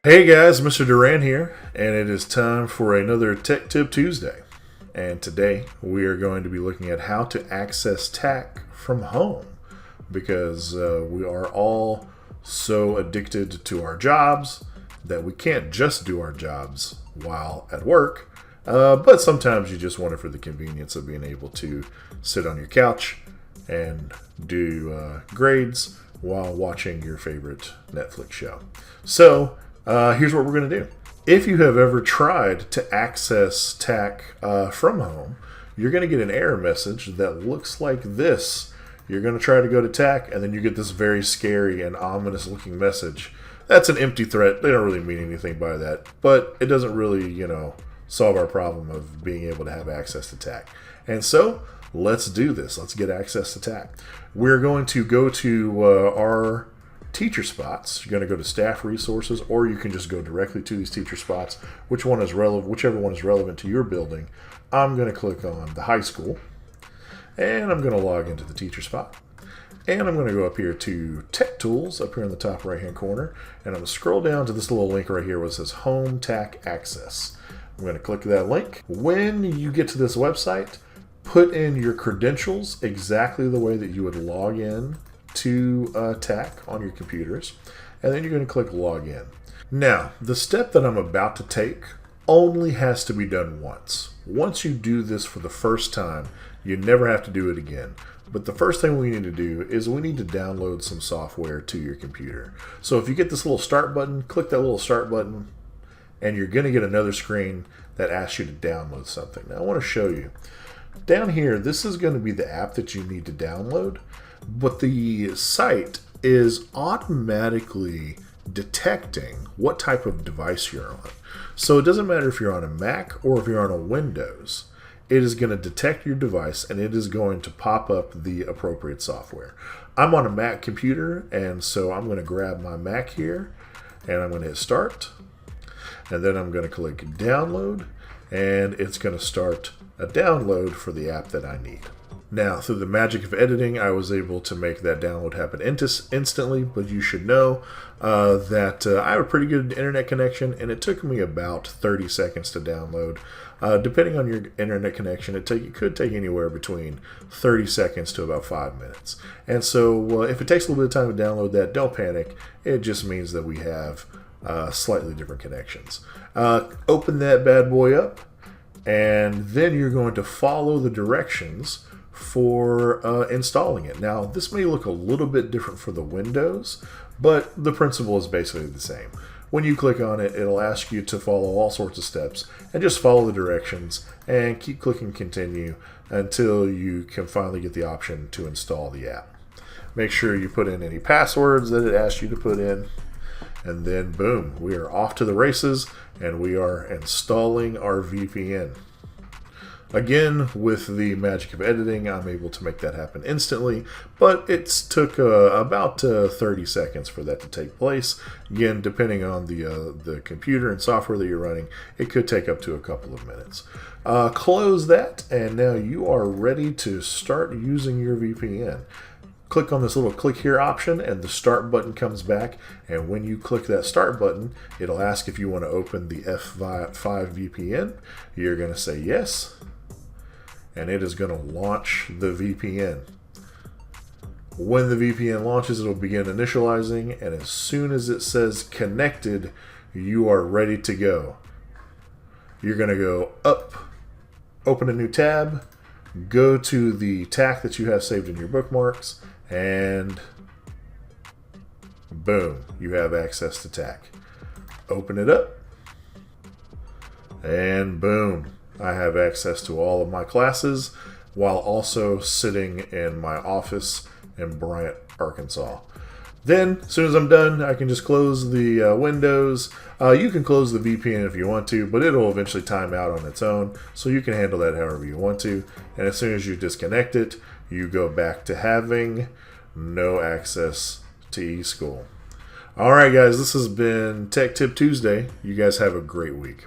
Hey guys, Mr. Duran here, and it is time for another Tech Tip Tuesday. And today we are going to be looking at how to access TAC from home because we are all so addicted to our jobs that we can't just do our jobs while at work, but sometimes you just want it for the convenience of being able to sit on your couch and do grades while watching your favorite Netflix show. So, here's what we're going to do. If you have ever tried to access TAC from home, you're going to get an error message that looks like this. You're going to try to go to TAC, and then you get this very scary and ominous looking message. That's an empty threat. They don't really mean anything by that, but it doesn't really, solve our problem of being able to have access to TAC. And so, let's do this. Let's get access to TAC. We're going to go to our teacher spots. You're going to go to staff resources, or you can just go directly to these teacher spots, whichever one is relevant to your building. I'm going to click on the high school, and I'm going to log into the teacher spot. And I'm going to go up here to Tech Tools, up here in the top right-hand corner, and I'm going to scroll down to this little link right here where it says Home TAC Access. I'm going to click that link. When you get to this website, put in your credentials exactly the way that you would log in to TAC on your computers, and then you're going to click Login. Now, the step that I'm about to take only has to be done once. Once you do this for the first time, you never have to do it again. But the first thing we need to do is we need to download some software to your computer. So if you get this little start button, click that little start button, and you're going to get another screen that asks you to download something. Now I want to show you. Down here, this is going to be the app that you need to download, but the site is automatically detecting what type of device you're on. So it doesn't matter if you're on a Mac or if you're on a Windows. It is going to detect your device, and it is going to pop up the appropriate software. I'm on a Mac computer, and so I'm going to grab my Mac here, and I'm going to hit Start, and then I'm going to click Download, and it's going to start a download for the app that I need. Now, through the magic of editing, I was able to make that download happen instantly, but you should know that I have a pretty good internet connection, and it took me about 30 seconds to download. Depending on your internet connection, it could take anywhere between 30 seconds to about 5 minutes. And so if it takes a little bit of time to download that, don't panic. It just means that we have slightly different connections. Open that bad boy up, and then you're going to follow the directions for installing it. Now, this may look a little bit different for the Windows, but the principle is basically the same. When you click on it, it'll ask you to follow all sorts of steps, and just follow the directions and keep clicking continue until you can finally get the option to install the app. Make sure you put in any passwords that it asks you to put in, and then boom, we are off to the races, and we are installing our VPN. Again, with the magic of editing, I'm able to make that happen instantly, but it took about 30 seconds for that to take place. Again, depending on the computer and software that you're running, it could take up to a couple of minutes. Close that, and now you are ready to start using your VPN. Click on this little click here option, and the start button comes back, and when you click that start button, it'll ask if you want to open the F5 VPN. You're going to say yes, and it is going to launch the VPN. When the VPN launches, it'll begin initializing, and as soon as it says connected, you are ready to go. You're going to go up, open a new tab, go to the TAC that you have saved in your bookmarks, and boom, you have access to TAC. Open it up, and boom, I have access to all of my classes while also sitting in my office in Bryant, Arkansas. Then, as soon as I'm done, I can just close the windows. You can close the VPN if you want to, but it'll eventually time out on its own, so you can handle that however you want to. And as soon as you disconnect it, you go back to having no access to eSchool. All right, guys, this has been Tech Tip Tuesday. You guys have a great week.